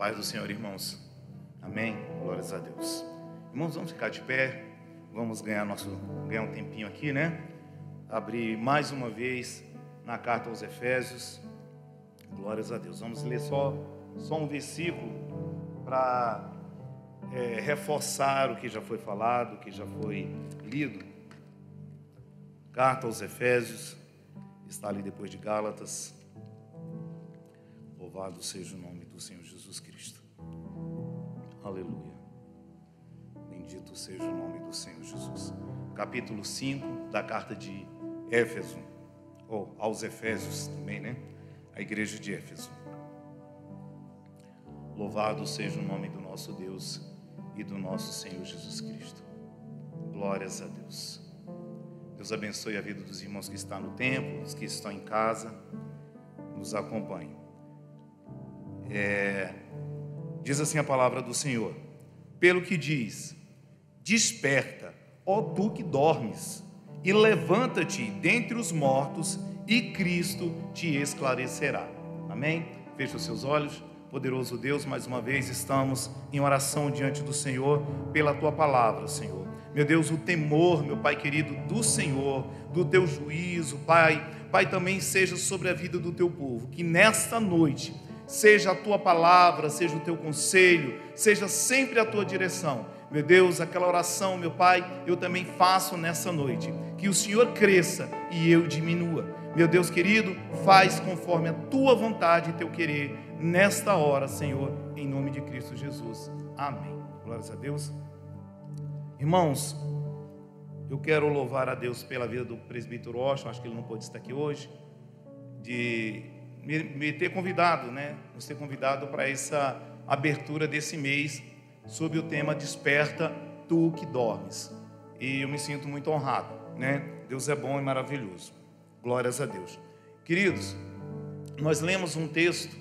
Paz do Senhor, irmãos. Amém? Glórias a Deus. Irmãos, vamos ficar de pé. Vamos ganhar um tempinho aqui, né? Abrir mais uma vez na carta aos Efésios. Glórias a Deus. Vamos ler só um versículo para reforçar o que já foi falado, o que já foi lido. Carta aos Efésios, está ali depois de Gálatas. Louvado seja o nome do Senhor Jesus Cristo. Aleluia. Bendito seja o nome do Senhor Jesus. Capítulo 5 da carta de Éfeso, ou aos Efésios também, né? A igreja de Éfeso. Louvado seja o nome do nosso Deus e do nosso Senhor Jesus Cristo. Glórias a Deus. Deus abençoe a vida dos irmãos que estão no templo, os que estão em casa, nos acompanhem. Diz assim a palavra do Senhor: pelo que diz, desperta, ó tu que dormes, e levanta-te dentre os mortos, e Cristo te esclarecerá. Amém? Feche os seus olhos. Poderoso Deus, mais uma vez estamos em oração diante do Senhor, pela tua palavra, Senhor. Meu Deus, o temor, meu Pai querido, do Senhor, do teu juízo, Pai, também seja sobre a vida do teu povo, que nesta noite seja a tua palavra, seja o teu conselho, seja sempre a tua direção. Meu Deus, aquela oração, meu Pai, eu também faço nessa noite, que o Senhor cresça e eu diminua. Meu Deus querido, faz conforme a tua vontade e teu querer, nesta hora, Senhor, em nome de Cristo Jesus. Amém. Glórias a Deus. Irmãos, eu quero louvar a Deus pela vida do presbítero Washington, acho que ele não pôde estar aqui hoje, de me ter convidado, né? Nos ter convidado para essa abertura desse mês, sob o tema Desperta, tu que dormes. E eu me sinto muito honrado, né? Deus é bom e maravilhoso. Glórias a Deus. Queridos, nós lemos um texto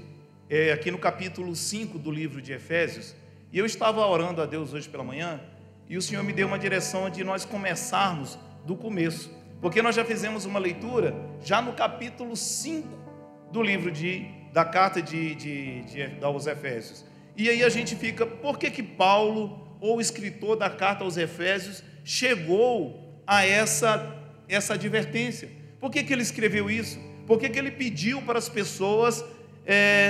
aqui no capítulo 5 do livro de Efésios, e eu estava orando a Deus hoje pela manhã, e o Senhor me deu uma direção de nós começarmos do começo, porque nós já fizemos uma leitura já no capítulo 5 do livro da carta aos Efésios. E aí a gente fica, por que Paulo, ou o escritor da carta aos Efésios, chegou a essa advertência? Por que ele escreveu isso? Por que ele pediu para as pessoas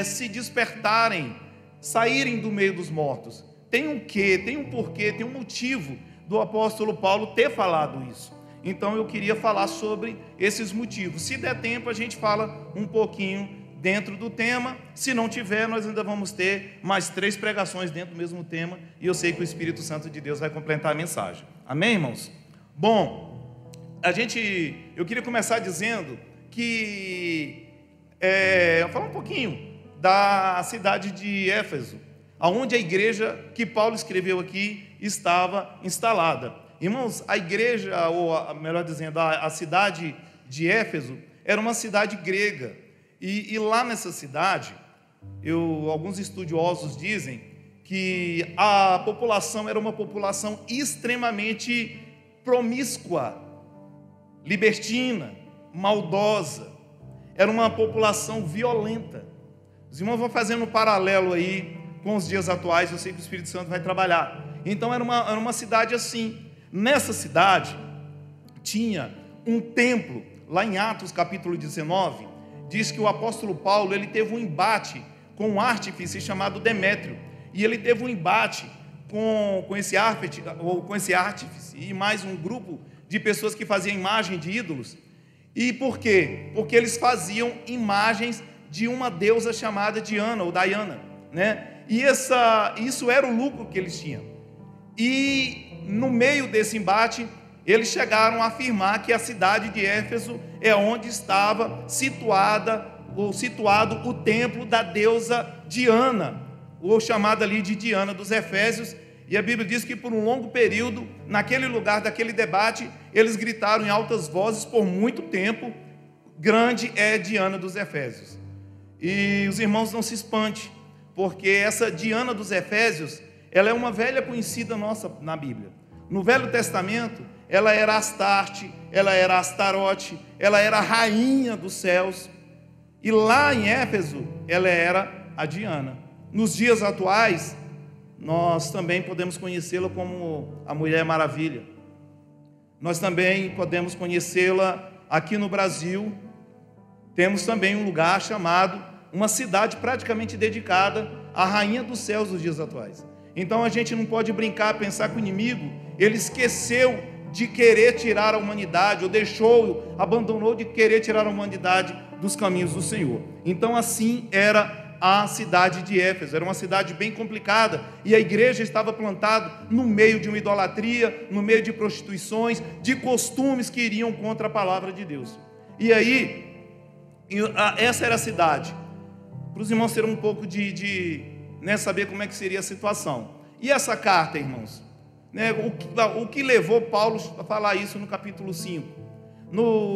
se despertarem, saírem do meio dos mortos? Tem um quê, tem um porquê, tem um motivo do apóstolo Paulo ter falado isso. Então eu queria falar sobre esses motivos. Se der tempo, a gente fala um pouquinho dentro do tema. Se não tiver, nós ainda vamos ter mais 3 pregações dentro do mesmo tema, e eu sei que o Espírito Santo de Deus vai completar a mensagem. Amém, irmãos? Bom, eu queria começar dizendo que eu falar um pouquinho da cidade de Éfeso, aonde a igreja que Paulo escreveu aqui estava instalada. Irmãos, a igreja, ou melhor dizendo, a cidade de Éfeso era uma cidade grega, e lá nessa cidade, alguns estudiosos dizem que a população era uma população extremamente promíscua, libertina, maldosa, era uma população violenta. Os irmãos vão fazendo um paralelo aí com os dias atuais, eu sei que o Espírito Santo vai trabalhar. Então era uma cidade assim. Nessa cidade tinha um templo, lá em Atos capítulo 19, diz que o apóstolo Paulo, ele teve um embate com um artífice chamado Demétrio, e ele teve um embate com esse artífice e mais um grupo de pessoas que faziam imagem de ídolos. E por quê? Porque eles faziam imagens de uma deusa chamada Diana ou Diana, né? E isso era o lucro que eles tinham. E no meio desse embate, eles chegaram a afirmar que a cidade de Éfeso é onde estava situado o templo da deusa Diana, ou chamada ali de Diana dos Efésios. E a Bíblia diz que por um longo período, naquele lugar daquele debate, eles gritaram em altas vozes por muito tempo: grande é Diana dos Efésios. E os irmãos, não se espante, porque essa Diana dos Efésios, ela é uma velha conhecida nossa na Bíblia. No Velho Testamento, ela era Astarte, ela era Astarote, ela era a rainha dos céus. E lá em Éfeso, ela era a Diana. nos dias atuais, nós também podemos conhecê-la como a Mulher Maravilha. Nós também podemos conhecê-la aqui no Brasil. Temos também um lugar chamado, uma cidade praticamente dedicada à Rainha dos Céus dos dias atuais. Então a gente não pode brincar, pensar que o inimigo, ele esqueceu de querer tirar a humanidade, ou abandonou de querer tirar a humanidade dos caminhos do Senhor. Então assim era a cidade de Éfeso. Era uma cidade bem complicada, e a igreja estava plantada no meio de uma idolatria, no meio de prostituições, de costumes que iriam contra a palavra de Deus. E aí, essa era a cidade. Para os irmãos terem um pouco saber como é que seria a situação. E essa carta, irmãos, o que levou Paulo a falar isso no capítulo 5?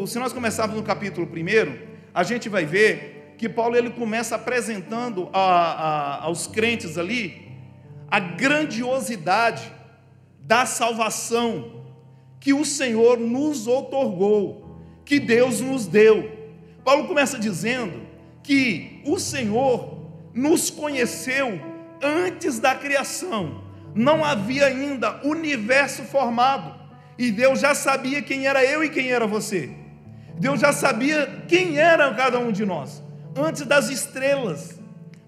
Se nós começarmos no capítulo 1, a gente vai ver que Paulo ele começa apresentando aos crentes ali a grandiosidade da salvação que o Senhor nos outorgou, que Deus nos deu. Paulo começa dizendo que o Senhor nos conheceu antes da criação. Não havia ainda universo formado, e Deus já sabia quem era eu e quem era você. Deus já sabia quem era cada um de nós. Antes das estrelas,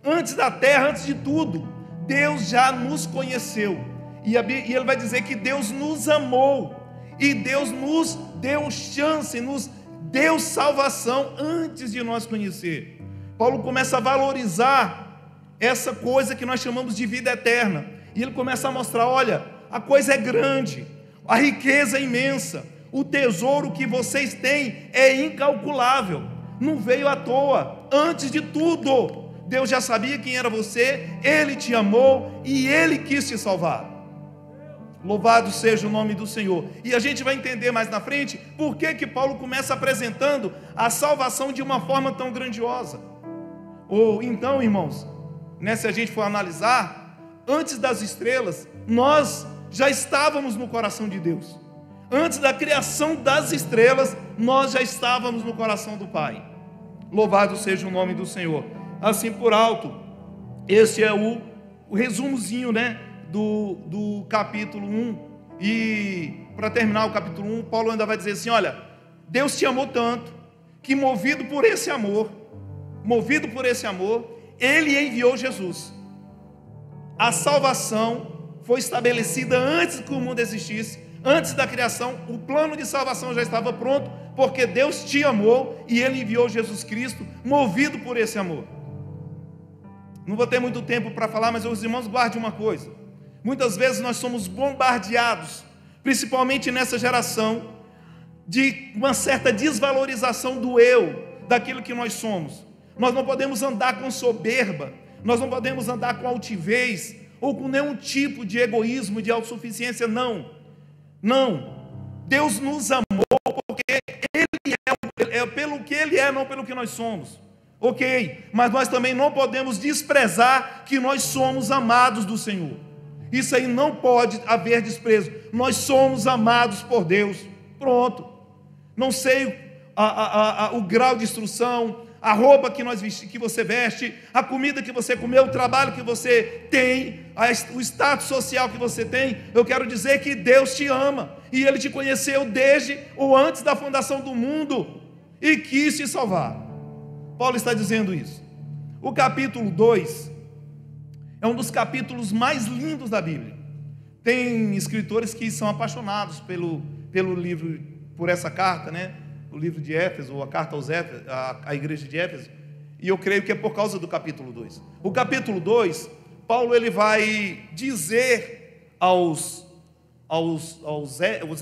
antes da terra, antes de tudo, Deus já nos conheceu. E ele vai dizer que Deus nos amou, e Deus nos deu chance, nos deu salvação antes de nós conhecer. Paulo começa a valorizar essa coisa que nós chamamos de vida eterna, e ele começa a mostrar: olha, a coisa é grande, a riqueza é imensa, o tesouro que vocês têm é incalculável, não veio à toa. Antes de tudo, Deus já sabia quem era você, Ele te amou e Ele quis te salvar. Louvado seja o nome do Senhor. E a gente vai entender mais na frente por que Paulo começa apresentando a salvação de uma forma tão grandiosa. Ou então, irmãos, se a gente for analisar, antes das estrelas, nós já estávamos no coração de Deus. Antes da criação das estrelas, nós já estávamos no coração do Pai. Louvado seja o nome do Senhor. Assim por alto, esse é o resumozinho, do capítulo 1. E para terminar o capítulo 1, Paulo ainda vai dizer assim: olha, Deus te amou tanto, que movido por esse amor, Ele enviou Jesus. A salvação foi estabelecida antes que o mundo existisse. Antes da criação, o plano de salvação já estava pronto, porque Deus te amou e Ele enviou Jesus Cristo, movido por esse amor. Não vou ter muito tempo para falar, mas os irmãos guardem uma coisa: muitas vezes nós somos bombardeados, principalmente nessa geração, de uma certa desvalorização do eu, daquilo que nós somos. Nós não podemos andar com soberba, nós não podemos andar com altivez, ou com nenhum tipo de egoísmo, de autossuficiência, não. Deus nos amou porque Ele é pelo que Ele é, não pelo que nós somos. Ok, mas nós também não podemos desprezar que nós somos amados do Senhor. Isso aí não pode haver desprezo. Nós somos amados por Deus. Pronto. Não sei o grau de instrução, a roupa que você veste, a comida que você comeu, o trabalho que você tem, o status social que você tem. Eu quero dizer que Deus te ama, e Ele te conheceu desde ou antes da fundação do mundo, e quis te salvar. Paulo está dizendo isso. O capítulo 2 é um dos capítulos mais lindos da Bíblia. Tem escritores que são apaixonados pelo livro, por essa carta, o livro de Éfeso, ou a carta aos Éfeso, a igreja de Éfeso, e eu creio que é por causa do capítulo 2. O capítulo 2, Paulo ele vai dizer aos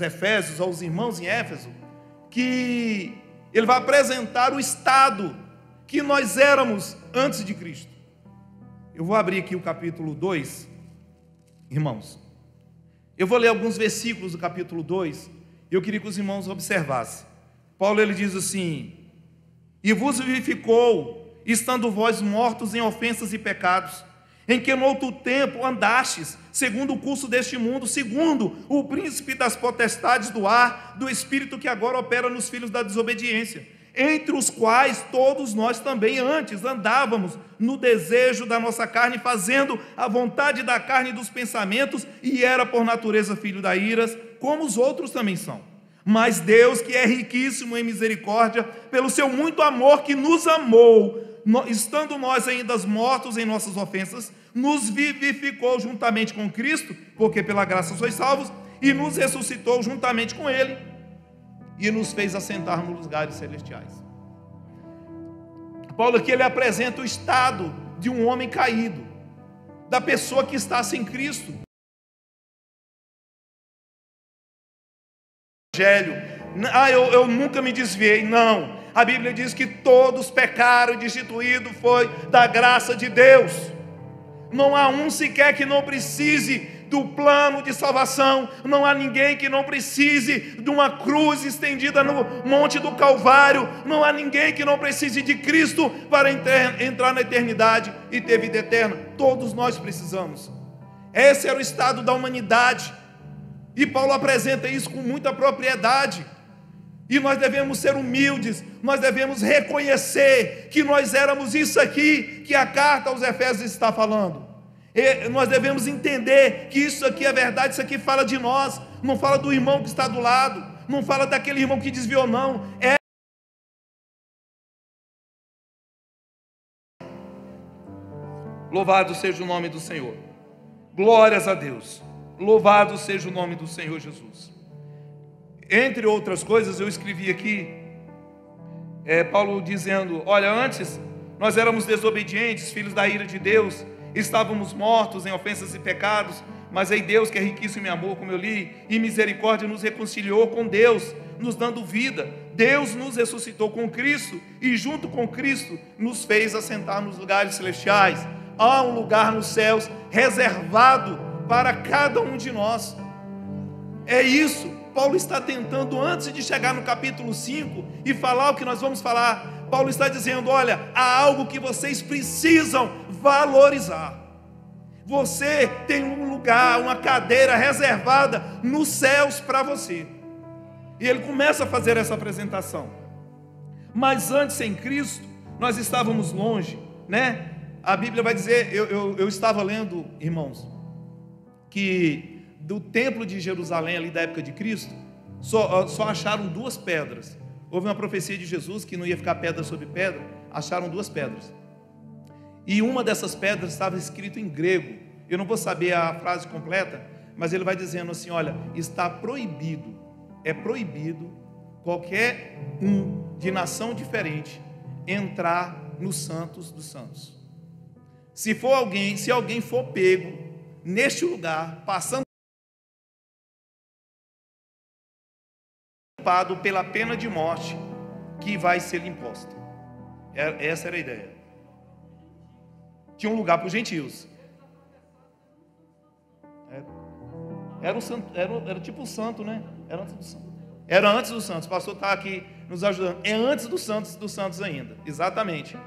Efésios, aos irmãos em Éfeso, que ele vai apresentar o estado que nós éramos antes de Cristo. Eu vou abrir aqui o capítulo 2, irmãos. Eu vou ler alguns versículos do capítulo 2, e eu queria que os irmãos observassem. Paulo ele diz assim: e vos vivificou, estando vós mortos em ofensas e pecados, em que no outro tempo andastes, segundo o curso deste mundo, segundo o príncipe das potestades do ar, do espírito que agora opera nos filhos da desobediência, entre os quais todos nós também antes andávamos no desejo da nossa carne, fazendo a vontade da carne e dos pensamentos, e era por natureza filho da ira, como os outros também são. Mas Deus, que é riquíssimo em misericórdia, pelo seu muito amor que nos amou, estando nós ainda mortos em nossas ofensas, nos vivificou juntamente com Cristo, porque pela graça sois salvos, e nos ressuscitou juntamente com Ele, e nos fez assentar nos lugares celestiais. Paulo aqui ele apresenta o estado de um homem caído, da pessoa que está sem Cristo. Eu nunca me desviei, não. A Bíblia diz que todos pecaram e destituído foi da graça de Deus. Não há um sequer que não precise do plano de salvação. Não há ninguém que não precise de uma cruz estendida no Monte do Calvário. Não há ninguém que não precise de Cristo para entrar na eternidade e ter vida eterna. Todos nós precisamos. Esse era o estado da humanidade, e Paulo apresenta isso com muita propriedade. E nós devemos ser humildes, nós devemos reconhecer que nós éramos isso aqui que a carta aos Efésios está falando. E nós devemos entender que isso aqui é verdade, isso aqui fala de nós, não fala do irmão que está do lado, não fala daquele irmão que desviou, não. Louvado seja o nome do Senhor. Glórias a Deus. Louvado seja o nome do Senhor Jesus. Entre outras coisas, eu escrevi aqui, Paulo dizendo: olha, antes nós éramos desobedientes, filhos da ira de Deus, estávamos mortos em ofensas e pecados, mas aí Deus, que é riquíssimo em amor, como eu li, e misericórdia, nos reconciliou com Deus, nos dando vida. Deus nos ressuscitou com Cristo, e junto com Cristo nos fez assentar nos lugares celestiais. Há um lugar nos céus reservado para cada um de nós. É isso. Paulo está tentando, antes de chegar no capítulo 5 e falar o que nós vamos falar, Paulo está dizendo: olha, há algo que vocês precisam valorizar. Você tem um lugar, uma cadeira reservada nos céus para você. E ele começa a fazer essa apresentação. Mas antes, em Cristo, nós estávamos longe, né? A Bíblia vai dizer, eu estava lendo, irmãos, que do templo de Jerusalém, ali da época de Cristo, só acharam 2 pedras. Houve uma profecia de Jesus que não ia ficar pedra sobre pedra. Acharam 2 pedras, e uma dessas pedras estava escrito em grego. Eu não vou saber a frase completa, mas ele vai dizendo assim: olha, está proibido, é proibido qualquer um de nação diferente entrar nos santos dos santos. Se alguém for pego neste lugar, passando pela pena de morte que vai ser lhe imposta. Essa era a ideia. Tinha um lugar para os gentios. Era tipo o santo, né? Era antes do santo. Era antes do santos. O pastor está aqui nos ajudando. É antes dos santos ainda. Exatamente.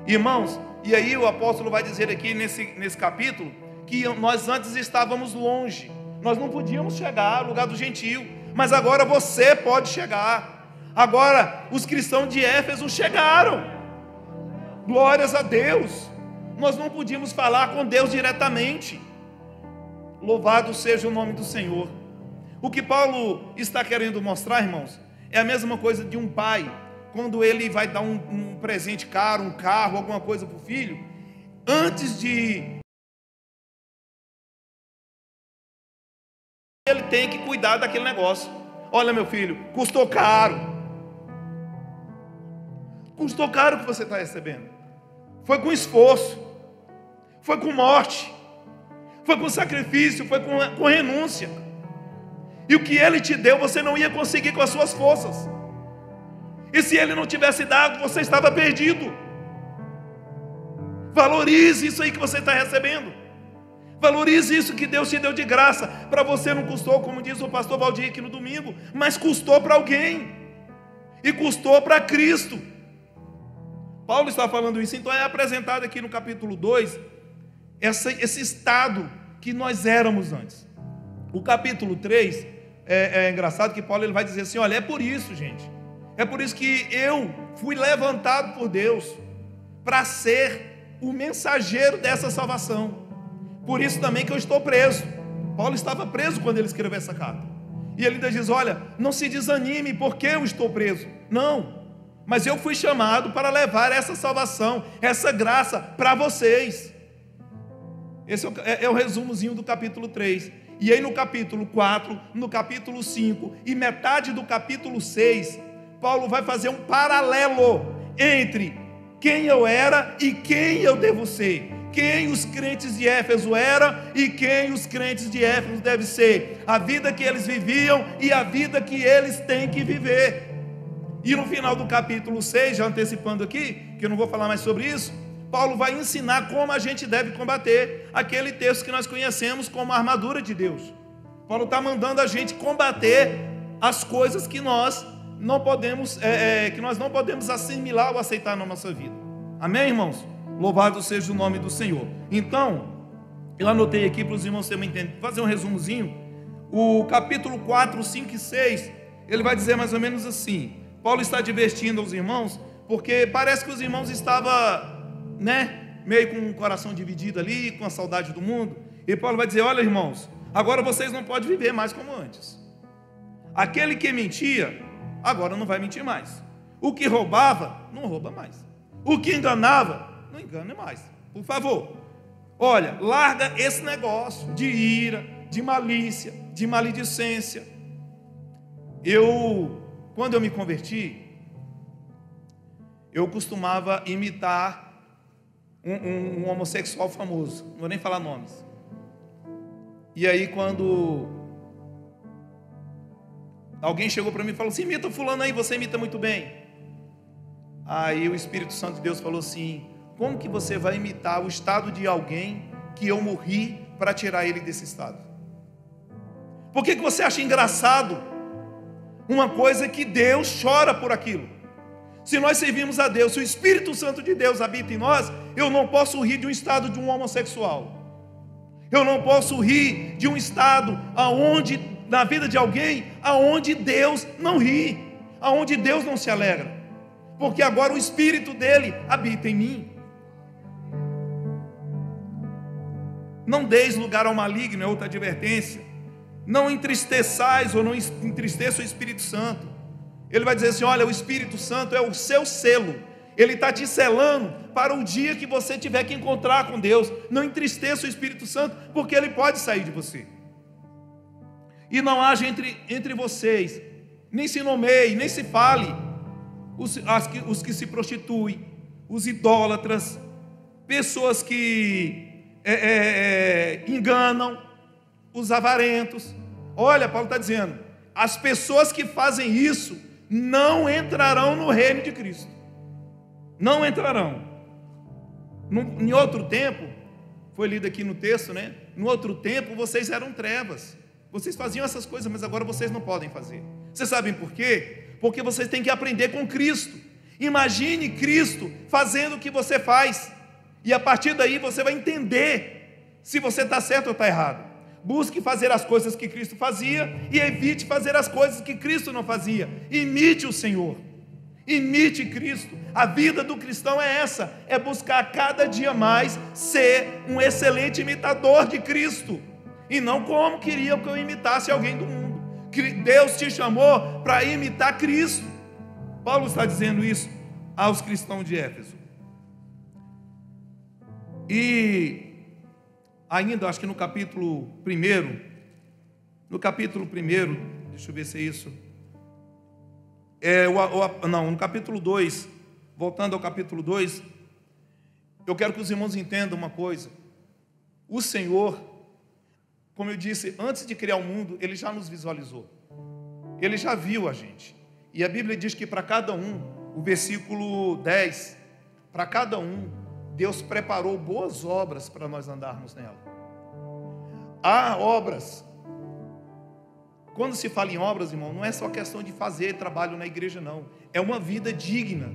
Irmãos, e aí o apóstolo vai dizer aqui nesse capítulo que nós antes estávamos longe. Nós não podíamos chegar ao lugar do gentio, mas agora você pode chegar. Agora os cristãos de Éfeso chegaram. Glórias a Deus. Nós não podíamos falar com Deus diretamente. Louvado seja o nome do Senhor. O que Paulo está querendo mostrar, irmãos, é a mesma coisa de um pai, quando ele vai dar um presente caro, um carro, alguma coisa para o filho, antes de... ele tem que cuidar daquele negócio. Olha, meu filho, custou caro. Custou caro o que você está recebendo. Foi com esforço, foi com morte, foi com sacrifício, foi com renúncia. E o que ele te deu, você não ia conseguir com as suas forças. E se ele não tivesse dado, você estava perdido. Valorize isso aí que você está recebendo. Valorize isso que Deus te deu de graça. Para você não custou, como diz o pastor Valdir aqui no domingo, mas custou para alguém. E custou para Cristo. Paulo está falando isso. Então é apresentado aqui no capítulo 2 esse estado que nós éramos antes. O capítulo 3 é engraçado que Paulo ele vai dizer assim: olha, é por isso, gente, É por isso que eu fui levantado por Deus para ser o mensageiro dessa salvação. Por isso também que eu estou preso. Paulo estava preso quando ele escreveu essa carta. E ele ainda diz: olha, não se desanime porque eu estou preso. Não, mas eu fui chamado para levar essa salvação, essa graça para vocês. Esse é o resumozinho do capítulo 3. E aí no capítulo 4, no capítulo 5 e metade do capítulo 6, Paulo vai fazer um paralelo entre quem eu era e quem eu devo ser. Quem os crentes de Éfeso eram e quem os crentes de Éfeso devem ser. A vida que eles viviam e a vida que eles têm que viver. E no final do capítulo 6, já antecipando aqui, que eu não vou falar mais sobre isso, Paulo vai ensinar como a gente deve combater aquele texto que nós conhecemos como a armadura de Deus. Paulo está mandando a gente combater as coisas que nós não podemos assimilar ou aceitar na nossa vida. Amém, irmãos? Louvado seja o nome do Senhor. Então, eu anotei aqui para os irmãos também entenderem, fazer um resumozinho. O capítulo 4, 5 e 6, ele vai dizer mais ou menos assim. Paulo está advertindo aos irmãos, porque parece que os irmãos estavam, meio com o coração dividido ali, com a saudade do mundo. E Paulo vai dizer: olha, irmãos, agora vocês não podem viver mais como antes. Aquele que mentia, agora não vai mentir mais. O que roubava, não rouba mais. O que enganava, não engane mais. Por favor, olha, larga esse negócio de ira, de malícia, de maledicência. Quando eu me converti, eu costumava imitar um homossexual famoso, não vou nem falar nomes. E aí quando alguém chegou para mim e falou assim: imita o fulano aí, você imita muito bem. Aí o Espírito Santo de Deus falou assim: como que você vai imitar o estado de alguém que eu morri para tirar ele desse estado? Por que você acha engraçado uma coisa que Deus chora por aquilo? Se nós servimos a Deus, se o Espírito Santo de Deus habita em nós, eu não posso rir de um estado de um homossexual. Eu não posso rir de um estado na vida de alguém, aonde Deus não ri, aonde Deus não se alegra, porque agora o Espírito dele habita em mim. Não deis lugar ao maligno, é outra advertência. Não entristeçais ou não entristeça o Espírito Santo. Ele vai dizer assim: olha, o Espírito Santo é o seu selo. Ele está te selando para o dia que você tiver que encontrar com Deus. Não entristeça o Espírito Santo, porque ele pode sair de você. E não haja entre vocês, nem se nomeie, nem se fale, os que se prostituem, os idólatras, pessoas que enganam, os avarentos. Olha, Paulo está dizendo: as pessoas que fazem isso não entrarão no reino de Cristo. Não entrarão. Em outro tempo, foi lido aqui no texto, no outro tempo vocês eram trevas, vocês faziam essas coisas, mas agora vocês não podem fazer. Vocês sabem por quê? Porque vocês têm que aprender com Cristo. Imagine Cristo fazendo o que você faz, e a partir daí você vai entender se você está certo ou está errado. Busque fazer as coisas que Cristo fazia e evite fazer as coisas que Cristo não fazia. Imite o Senhor, imite Cristo. A vida do cristão é essa, é buscar cada dia mais ser um excelente imitador de Cristo, e não como queria que eu imitasse alguém do mundo. Deus te chamou para imitar Cristo. Paulo está dizendo isso aos cristãos de Éfeso. E ainda, acho que no capítulo 1, deixa eu ver se é isso, no capítulo 2, voltando ao capítulo 2, eu quero que os irmãos entendam uma coisa. O Senhor, como eu disse, antes de criar o mundo, Ele já nos visualizou, Ele já viu a gente, e a Bíblia diz que para cada um, o versículo 10, para cada um, Deus preparou boas obras para nós andarmos nela. Há obras. Quando se fala em obras, irmão, não é só questão de fazer trabalho na igreja, não. É uma vida digna.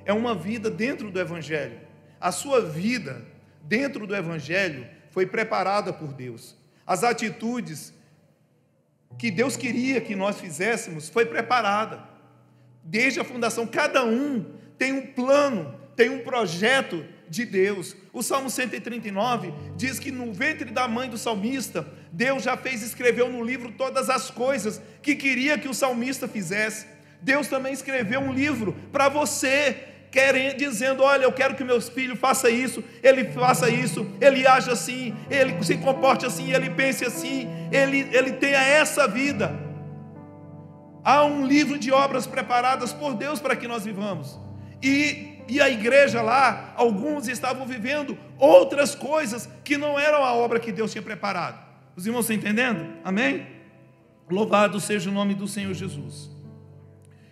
É uma vida dentro do Evangelho. A sua vida dentro do Evangelho foi preparada por Deus. As atitudes que Deus queria que nós fizéssemos foi preparada. desde a fundação. Cada um tem um plano, tem um projeto de Deus. O Salmo 139 diz que no ventre da mãe do salmista, Deus já fez, escreveu no livro todas as coisas que queria que o salmista fizesse. Deus também escreveu um livro para você, dizendo: olha, eu quero que meus filhos façam isso, ele age assim, ele se comporte assim, ele pense assim, ele tenha essa vida. Há um livro de obras preparadas por Deus para que nós vivamos. E a igreja lá, alguns estavam vivendo outras coisas que não eram a obra que Deus tinha preparado. Os irmãos estão entendendo? Amém? Louvado seja o nome do Senhor Jesus.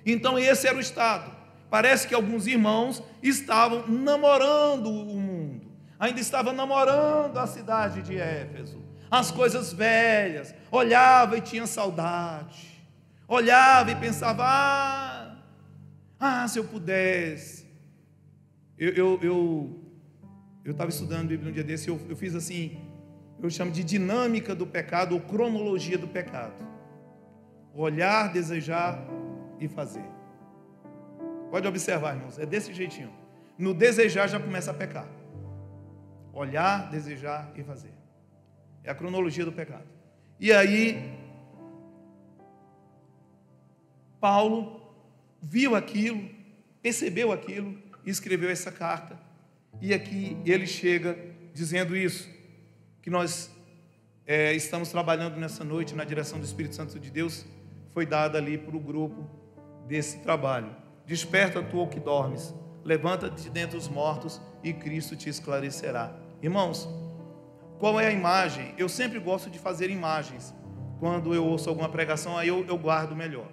Então esse era o estado. Parece que alguns irmãos estavam namorando o mundo, ainda estavam namorando a cidade de Éfeso, as coisas velhas, olhava e tinha saudade, olhava e pensava: se eu pudesse. Eu estava estudando Bíblia um dia desse, eu fiz assim, eu chamo de dinâmica do pecado, ou cronologia do pecado: olhar, desejar e fazer. Pode observar, irmãos, é desse jeitinho. No desejar já começa a pecar. Olhar, desejar e fazer. É a cronologia do pecado. E aí, Paulo viu aquilo, percebeu aquilo e escreveu essa carta. E aqui ele chega dizendo isso, que nós estamos trabalhando nessa noite na direção do Espírito Santo de Deus, foi dada ali para o grupo desse trabalho. Desperta tu que dormes, levanta-te dentre os mortos e Cristo te esclarecerá. Irmãos, qual é a imagem? Eu sempre gosto de fazer imagens. Quando eu ouço alguma pregação, aí eu guardo melhor.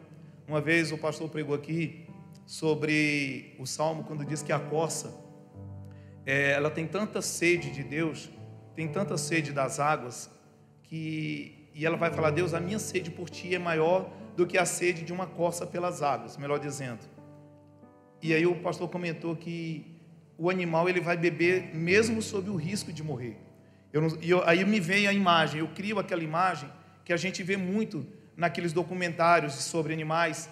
Uma vez o pastor pregou aqui sobre o Salmo, quando diz que a corça, ela tem tanta sede de Deus, tem tanta sede das águas, e ela vai falar: Deus, a minha sede por ti é maior do que a sede de uma corça pelas águas, melhor dizendo. E aí o pastor comentou que o animal ele vai beber mesmo sob o risco de morrer. Aí me veio a imagem, eu crio aquela imagem que a gente vê muito naqueles documentários sobre animais,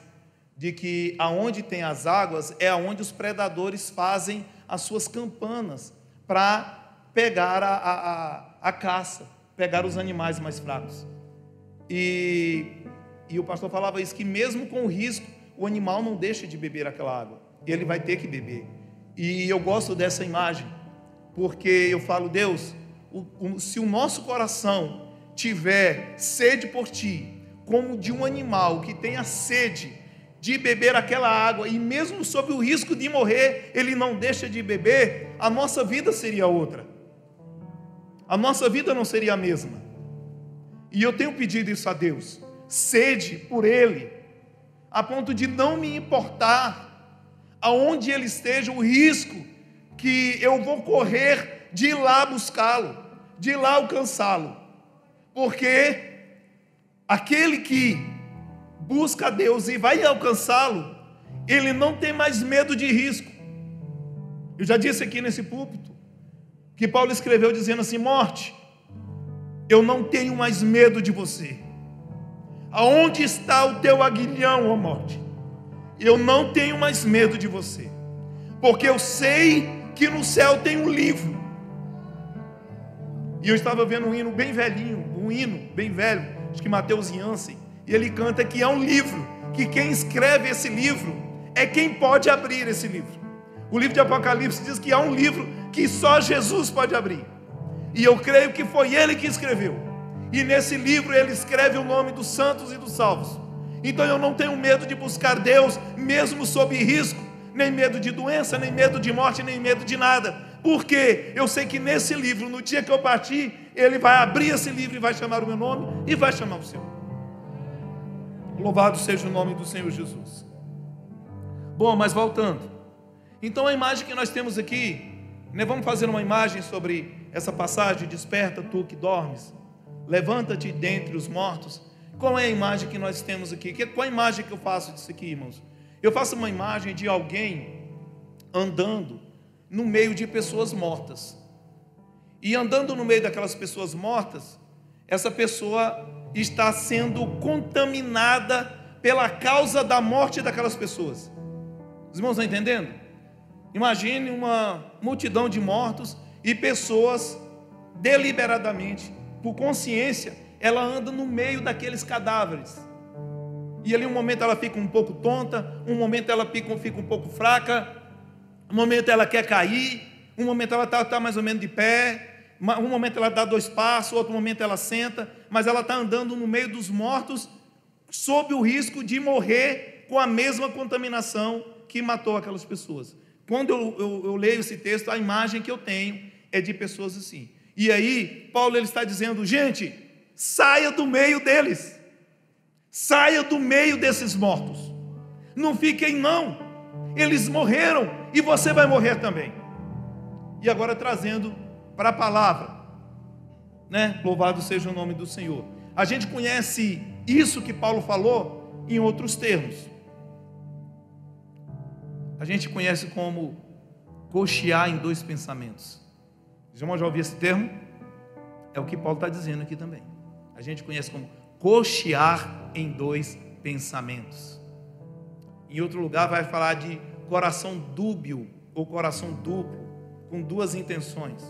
de que aonde tem as águas é aonde os predadores fazem as suas campanas para pegar a caça, pegar os animais mais fracos. E o pastor falava isso, que mesmo com o risco, o animal não deixa de beber aquela água, ele vai ter que beber. E eu gosto dessa imagem, porque eu falo: Deus, se o nosso coração tiver sede por ti, como de um animal que tenha sede de beber aquela água, e mesmo sob o risco de morrer, ele não deixa de beber, a nossa vida seria outra, a nossa vida não seria a mesma. E eu tenho pedido isso a Deus, sede por Ele, a ponto de não me importar aonde Ele esteja, o risco que eu vou correr de ir lá buscá-lo, de ir lá alcançá-lo, porque aquele que busca a Deus e vai alcançá-lo, ele não tem mais medo de risco. Eu já disse aqui nesse púlpito que Paulo escreveu dizendo assim: morte, eu não tenho mais medo de você. Aonde está o teu aguilhão, ó morte? Eu não tenho mais medo de você, porque eu sei que no céu tem um livro. E eu estava vendo um hino bem velhinho, um hino bem velho, acho que Mateus Jansen, e ele canta que é um livro, que quem escreve esse livro é quem pode abrir esse livro. O livro de Apocalipse diz que há um livro que só Jesus pode abrir, e eu creio que foi ele que escreveu, e nesse livro ele escreve o nome dos santos e dos salvos. Então eu não tenho medo de buscar Deus, mesmo sob risco, nem medo de doença, nem medo de morte, nem medo de nada, porque eu sei que nesse livro, no dia que eu partir, ele vai abrir esse livro e vai chamar o meu nome e vai chamar o seu. Louvado seja o nome do Senhor Jesus. Bom, mas voltando, então a imagem que nós temos aqui, vamos fazer uma imagem sobre essa passagem: desperta tu que dormes, levanta-te dentre os mortos. Qual é a imagem que nós temos aqui? Qual a imagem que eu faço disso aqui, irmãos? Eu faço uma imagem de alguém andando no meio de pessoas mortas, e andando no meio daquelas pessoas mortas, essa pessoa está sendo contaminada pela causa da morte daquelas pessoas. Os irmãos estão entendendo? Imagine uma multidão de mortos e pessoas deliberadamente, por consciência, ela anda no meio daqueles cadáveres. E ali um momento ela fica um pouco tonta, um momento ela fica um pouco fraca, um momento ela quer cair, um momento ela está mais ou menos de pé, um momento ela dá 2 passos, outro momento ela senta, mas ela está andando no meio dos mortos, sob o risco de morrer com a mesma contaminação que matou aquelas pessoas. Quando eu leio esse texto, a imagem que eu tenho é de pessoas assim. E aí, Paulo ele está dizendo, gente, saia do meio deles, saia do meio desses mortos, não fiquem não, eles morreram e você vai morrer também. E agora trazendo para a palavra, né? Louvado seja o nome do Senhor. A gente conhece isso que Paulo falou em outros termos. A gente conhece como cochear em 2 pensamentos. Os irmãos já ouviram esse termo? É o que Paulo está dizendo aqui também. A gente conhece como cochear em 2 pensamentos. Em outro lugar vai falar de coração dúbio ou coração duplo, com 2 intenções.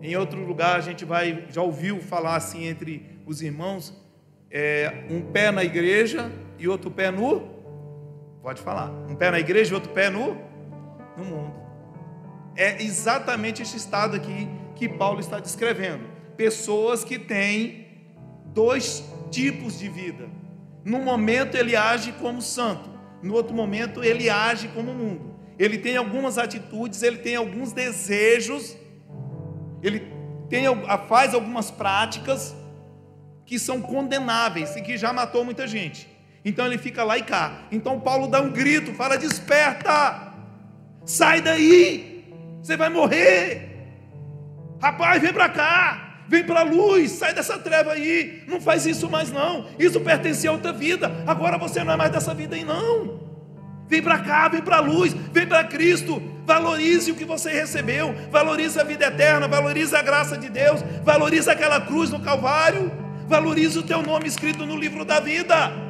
Em outro lugar a gente já ouviu falar assim entre os irmãos, um pé na igreja e outro pé no, pode falar, um pé na igreja e outro pé no mundo. É exatamente esse estado aqui que Paulo está descrevendo. Pessoas que têm 2 tipos de vida. Num momento ele age como santo, no outro momento ele age como mundo. Ele tem algumas atitudes, ele tem alguns desejos, ele faz algumas práticas que são condenáveis e que já matou muita gente. Então ele fica lá e cá. Então Paulo dá um grito, fala: desperta, sai daí, você vai morrer, rapaz, vem para cá, vem para a luz, sai dessa treva aí, não faz isso mais não, isso pertencia a outra vida, agora você não é mais dessa vida aí não. Vem para cá, vem para a luz, vem para Cristo, valorize o que você recebeu, valorize a vida eterna, valorize a graça de Deus, valorize aquela cruz no Calvário, valorize o teu nome escrito no livro da vida.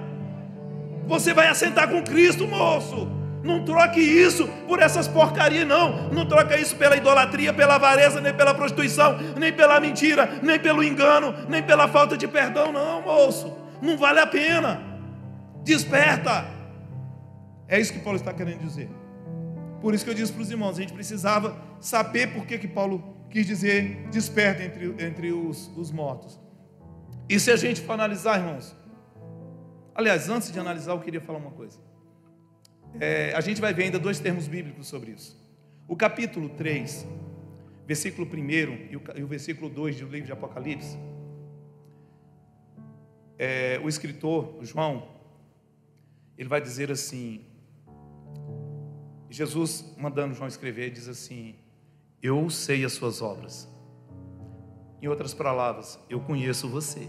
Você vai assentar com Cristo, moço. Não troque isso por essas porcarias, não troca isso pela idolatria, pela avareza, nem pela prostituição, nem pela mentira, nem pelo engano, nem pela falta de perdão, não, moço, não vale a pena. Desperta. É isso que Paulo está querendo dizer. Por isso que eu disse para os irmãos, a gente precisava saber por que Paulo quis dizer desperta entre os mortos. E se a gente for analisar, irmãos, aliás, antes de analisar, eu queria falar uma coisa. A gente vai ver ainda 2 termos bíblicos sobre isso. O capítulo 3, versículo 1 e o versículo 2 do livro de Apocalipse, o escritor, João, ele vai dizer assim, Jesus mandando João escrever, diz assim: eu sei as suas obras. Em outras palavras, eu conheço você.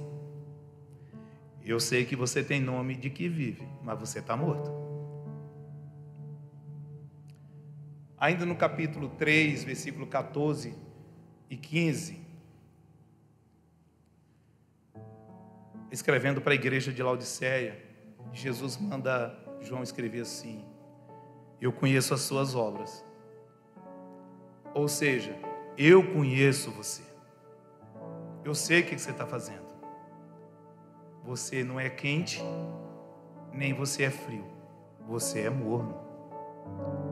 Eu sei que você tem nome de que vive, mas você está morto. Ainda no capítulo 3, versículo 14 e 15, escrevendo para a igreja de Laodiceia, Jesus manda João escrever assim: eu conheço as suas obras. Ou seja, eu conheço você. Eu sei o que você está fazendo. Você não é quente, nem você é frio. Você é morno.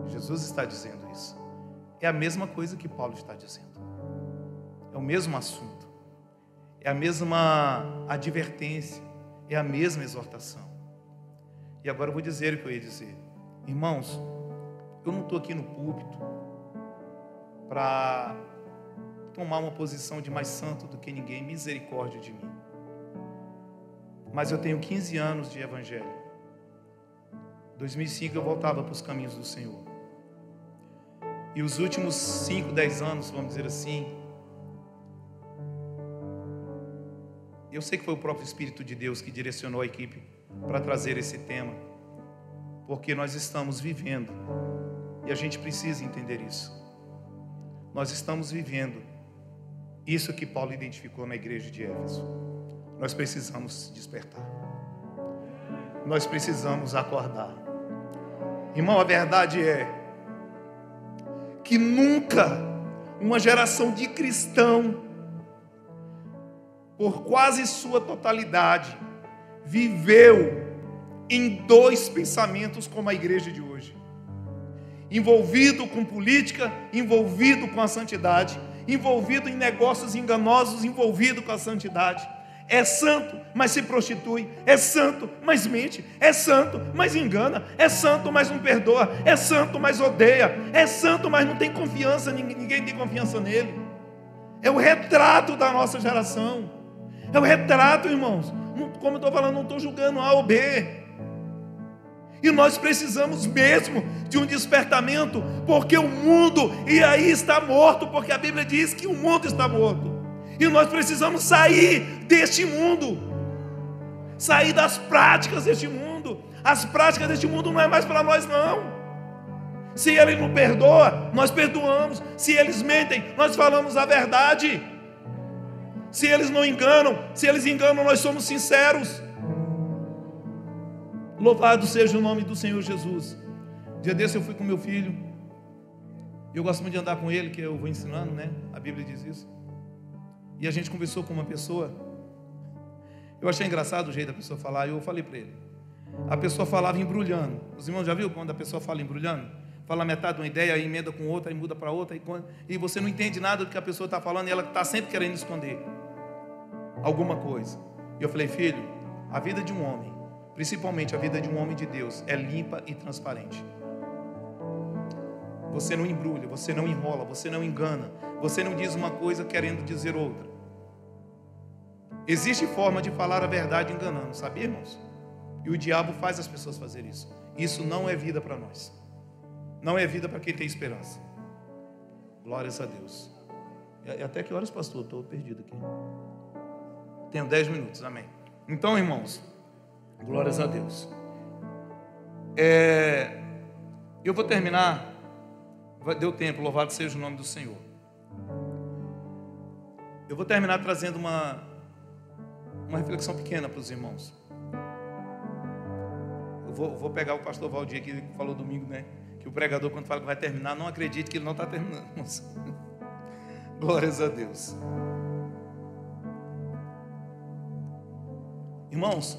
Jesus está dizendo isso. É a mesma coisa que Paulo está dizendo. É o mesmo assunto. É a mesma advertência. É a mesma exortação. E agora eu vou dizer o que eu ia dizer. Irmãos, eu não estou aqui no púlpito para tomar uma posição de mais santo do que ninguém, misericórdia de mim. Mas eu tenho 15 anos de evangelho. Em 2005 eu voltava para os caminhos do Senhor. E os últimos 5, 10 anos, vamos dizer assim, eu sei que foi o próprio Espírito de Deus que direcionou a equipe para trazer esse tema, porque nós estamos vivendo, e a gente precisa entender isso. Nós estamos vivendo isso que Paulo identificou na igreja de Éfeso. Nós precisamos despertar. Nós precisamos acordar. Irmão, a verdade é que nunca uma geração de cristão, por quase sua totalidade, viveu em dois pensamentos como a igreja de hoje. Envolvido com política, envolvido com a santidade, envolvido em negócios enganosos, envolvido com a santidade. É santo, mas se prostitui. É santo, mas mente. É santo, mas engana. É santo, mas não perdoa. É santo, mas odeia. É santo, mas não tem confiança. Ninguém tem confiança nele. É o retrato da nossa geração. É o retrato, irmãos. Como eu estou falando, não estou julgando A ou B. E nós precisamos mesmo de um despertamento, porque o mundo, e aí está morto, porque a Bíblia diz que o mundo está morto. E nós precisamos sair deste mundo, sair das práticas deste mundo. As práticas deste mundo não é mais para nós, não. Se ele não perdoa, nós perdoamos. Se eles mentem, nós falamos a verdade. Se eles não enganam, se eles enganam, nós somos sinceros. Louvado seja o nome do Senhor Jesus. Dia desse eu fui com meu filho. Eu gosto muito de andar com ele, que eu vou ensinando, né? A Bíblia diz isso. E a gente conversou com uma pessoa. Eu achei engraçado o jeito da pessoa falar. E eu falei para ele. A pessoa falava embrulhando. Os irmãos já viram quando a pessoa fala embrulhando? Fala metade de uma ideia, aí emenda com outra, aí muda para outra. E você não entende nada do que a pessoa está falando. E ela está sempre querendo esconder alguma coisa. E eu falei, filho, a vida de um homem, principalmente a vida de um homem de Deus, é limpa e transparente. Você não embrulha, você não enrola, você não engana, você não diz uma coisa querendo dizer outra. Existe forma de falar a verdade enganando, sabia, irmãos? E o diabo faz as pessoas fazer isso. Isso não é vida para nós. Não é vida para quem tem esperança. Glórias a Deus. E até que horas, pastor? Estou perdido aqui. Tenho 10 minutos, amém. Então, irmãos, glórias a Deus. Eu vou terminar. Deu tempo, louvado seja o nome do Senhor. Eu vou terminar trazendo uma reflexão pequena para os irmãos. Eu vou pegar o pastor Valdir aqui, que falou domingo, né? Que o pregador, quando fala que vai terminar, não acredite que ele não está terminando. Glórias a Deus. Irmãos,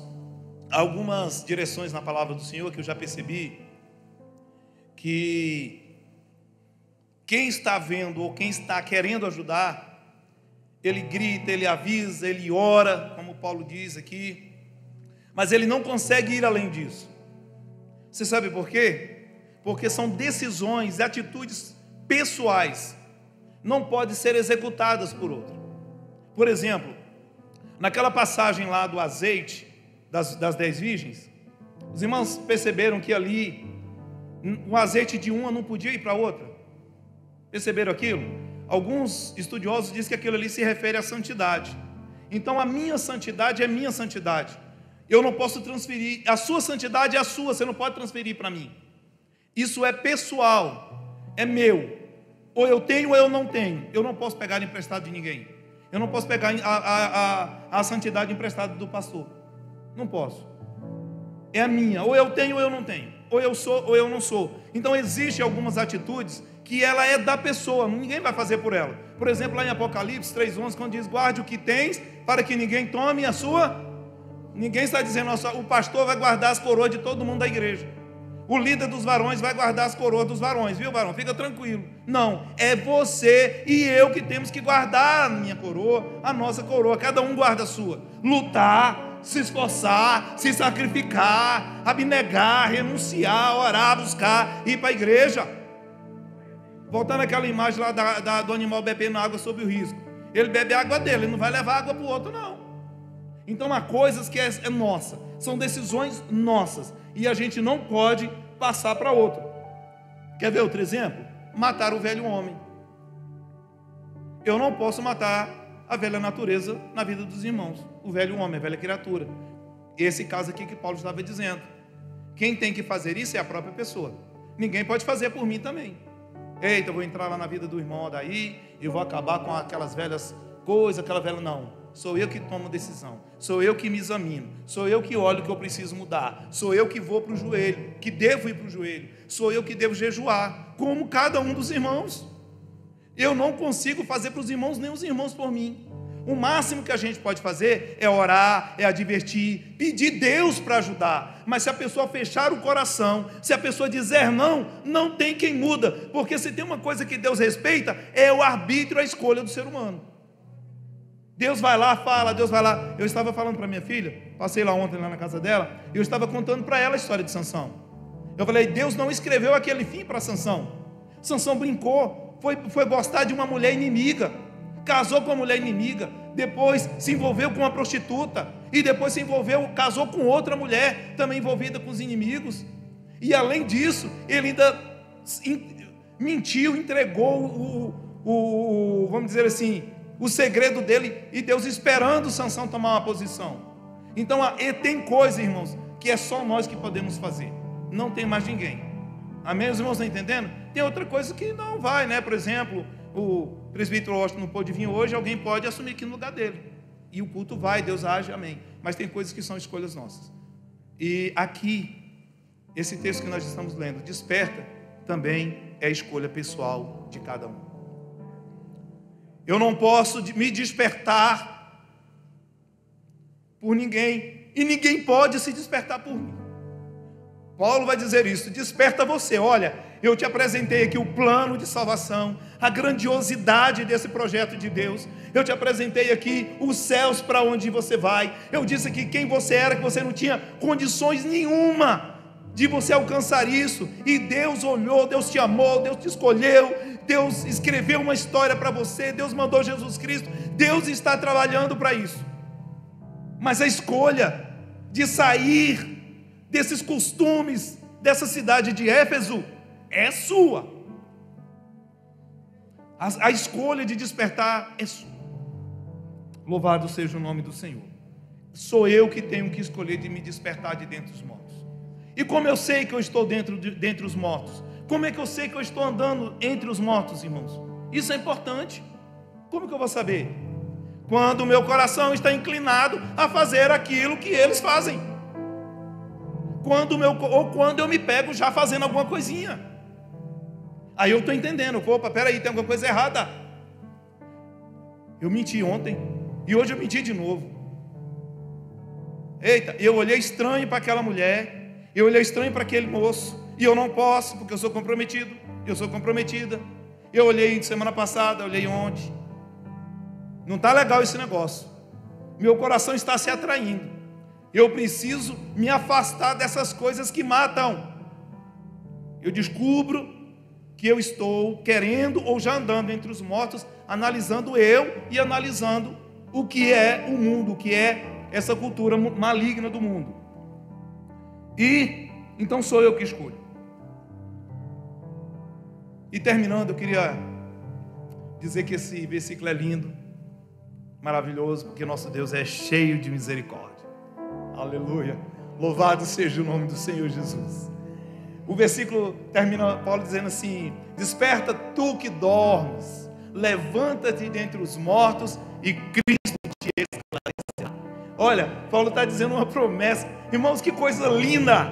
algumas direções na palavra do Senhor que eu já percebi que quem está vendo ou quem está querendo ajudar, ele grita, ele avisa, ele ora, como Paulo diz aqui, mas ele não consegue ir além disso. Você sabe por quê? Porque são decisões, atitudes pessoais, não podem ser executadas por outro. Por exemplo, naquela passagem lá do azeite, das 10 virgens, os irmãos perceberam que ali, o azeite de uma não podia ir para outra. Perceberam aquilo? Alguns estudiosos dizem que aquilo ali se refere à santidade. Então a minha santidade é minha santidade. Eu não posso transferir, a sua santidade é a sua, você não pode transferir para mim. Isso é pessoal, é meu. Ou eu tenho ou eu não tenho. Eu não posso pegar emprestado de ninguém. Eu não posso pegar a santidade emprestada do pastor. Não posso. É a minha. Ou eu tenho ou eu não tenho. Ou eu sou ou eu não sou. Então existem algumas atitudes que ela é da pessoa. Ninguém vai fazer por ela. Por exemplo, lá em Apocalipse 3:11, quando diz, guarde o que tens, para que ninguém tome a sua. Ninguém está dizendo, o pastor vai guardar as coroas de todo mundo da igreja. O líder dos varões vai guardar as coroas dos varões, viu, varão? Fica tranquilo. Não, é você e eu que temos que guardar a minha coroa, a nossa coroa. Cada um guarda a sua. Lutar, se esforçar, se sacrificar, abnegar, renunciar, orar, buscar, ir para a igreja. Voltando àquela imagem lá do animal bebendo água sob o risco. Ele bebe a água dele, ele não vai levar água para o outro, não. Então há coisas que é nossa, são decisões nossas. E a gente não pode passar para outro. Quer ver outro exemplo? Matar o velho homem. Eu não posso matar a velha natureza na vida dos irmãos. O velho homem, a velha criatura. Esse caso aqui que Paulo estava dizendo. Quem tem que fazer isso é a própria pessoa. Ninguém pode fazer por mim também. Eita, eu vou entrar lá na vida do irmão daí, e vou acabar com aquelas velhas coisas, aquela velha... Não. sou eu que tomo decisão, sou eu que me examino, sou eu que olho o que eu preciso mudar, sou eu que vou para o joelho, que devo ir para o joelho, sou eu que devo jejuar, como cada um dos irmãos. Eu não consigo fazer para os irmãos, nem os irmãos por mim. O máximo que a gente pode fazer é orar, é advertir, pedir Deus para ajudar. Mas se a pessoa fechar o coração, se a pessoa dizer não, não tem quem muda. Porque se tem uma coisa que Deus respeita, é o arbítrio, a escolha do ser humano. Deus vai lá, fala, Deus vai lá. Eu estava falando para minha filha, passei lá ontem lá na casa dela, e eu estava contando para ela a história de Sansão. Eu falei, Deus não escreveu aquele fim para Sansão. Sansão brincou, foi gostar de uma mulher inimiga, casou com uma mulher inimiga, depois se envolveu com uma prostituta, e depois casou com outra mulher, também envolvida com os inimigos, e além disso, ele ainda mentiu, entregou vamos dizer assim, o segredo dele, e Deus esperando Sansão tomar uma posição. Então, tem coisa, irmãos, que é só nós que podemos fazer, não tem mais ninguém. Amém, os irmãos estão entendendo? Tem outra coisa que não vai, né? Por exemplo, o presbítero Washington não pôde vir hoje, alguém pode assumir aqui no lugar dele, e o culto vai, Deus age, amém. Mas tem coisas que são escolhas nossas. E aqui, esse texto que nós estamos lendo, desperta, também é escolha pessoal de cada um. Eu não posso me despertar por ninguém, e ninguém pode se despertar por mim. Paulo vai dizer isso, desperta você. Olha, eu te apresentei aqui o plano de salvação, a grandiosidade desse projeto de Deus. Eu te apresentei aqui os céus para onde você vai. Eu disse aqui quem você era, que você não tinha condições nenhuma de você alcançar isso. E Deus olhou, Deus te amou, Deus te escolheu, Deus escreveu uma história para você, Deus mandou Jesus Cristo, Deus está trabalhando para isso. Mas a escolha de sair desses costumes, dessa cidade de Éfeso, é sua. A escolha de despertar é sua. Louvado seja o nome do Senhor. Sou eu que tenho que escolher de me despertar de dentro dos mortos. E como eu sei que eu estou dentre os mortos? Como é que eu sei que eu estou andando entre os mortos, irmãos? Isso é importante. Como que eu vou saber? Quando o meu coração está inclinado a fazer aquilo que eles fazem. Ou quando eu me pego já fazendo alguma coisinha. Aí eu estou entendendo, opa, peraí, tem alguma coisa errada. Eu menti ontem, e hoje eu menti de novo. Eita, eu olhei estranho para aquela mulher, eu olhei estranho para aquele moço, e eu não posso, porque eu sou comprometido, eu sou comprometida. Eu olhei semana passada, eu olhei ontem. Não está legal esse negócio. Meu coração está se atraindo. Eu preciso me afastar dessas coisas que matam. Eu descubro que eu estou querendo ou já andando entre os mortos, analisando eu e analisando o que é o mundo, o que é essa cultura maligna do mundo. E então sou eu que escolho. E terminando, eu queria dizer que esse versículo é lindo, maravilhoso, porque nosso Deus é cheio de misericórdia. Aleluia, louvado seja o nome do Senhor Jesus. O versículo termina, Paulo dizendo assim: desperta tu que dormes, levanta-te dentre os mortos e Cristo te esclarecerá. Olha, Paulo está dizendo uma promessa, irmãos, que coisa linda.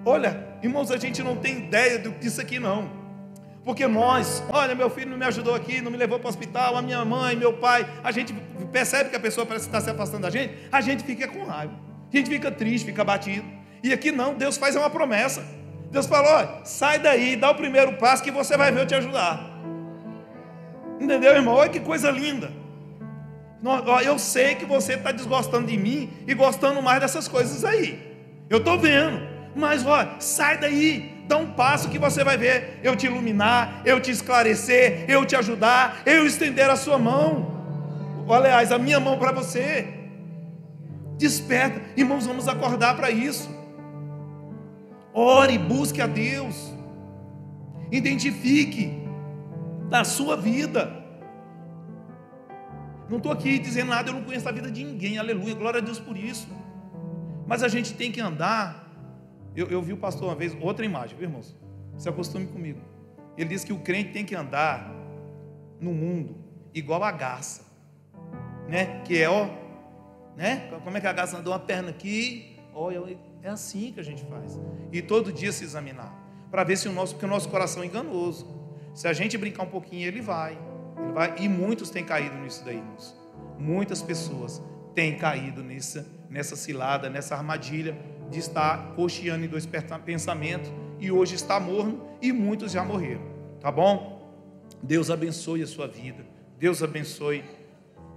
Olha, irmãos, a gente não tem ideia disso aqui não. Porque olha, meu filho não me ajudou aqui, não me levou para o hospital, a minha mãe, meu pai, a gente percebe que a pessoa parece estar se afastando da gente, a gente fica com raiva, a gente fica triste, fica abatido. E aqui não, Deus faz uma promessa. Deus falou: olha, sai daí, dá o primeiro passo que você vai ver eu te ajudar. Entendeu, irmão? Olha que coisa linda. Eu sei que você está desgostando de mim e gostando mais dessas coisas aí. Eu estou vendo. Mas olha, sai daí, dá um passo que você vai ver eu te iluminar, eu te esclarecer, eu te ajudar, eu estender a sua mão, aliás, a minha mão para você. Desperta, irmãos, vamos acordar para isso. Ore, busque a Deus, identifique da sua vida. Não estou aqui dizendo nada, eu não conheço a vida de ninguém, aleluia, glória a Deus por isso. Mas a gente tem que andar. Eu vi o pastor uma vez, outra imagem, viu, irmãos? Se acostume comigo. Ele disse que o crente tem que andar no mundo igual a garça. né? Que é, ó, né? Como é que a gaça andou uma perna aqui? Ó, é assim que a gente faz. E todo dia se examinar, para ver se porque o nosso coração é enganoso. Se a gente brincar um pouquinho, ele vai. E muitos têm caído nisso daí, irmãos. Muitas pessoas têm caído nessa cilada, nessa armadilha de estar cocheando em dois pensamentos, e hoje está morno, e muitos já morreram. Tá bom? Deus abençoe a sua vida. Deus abençoe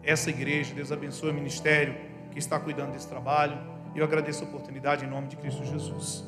essa igreja. Deus abençoe o ministério que está cuidando desse trabalho. Eu agradeço a oportunidade em nome de Cristo Jesus.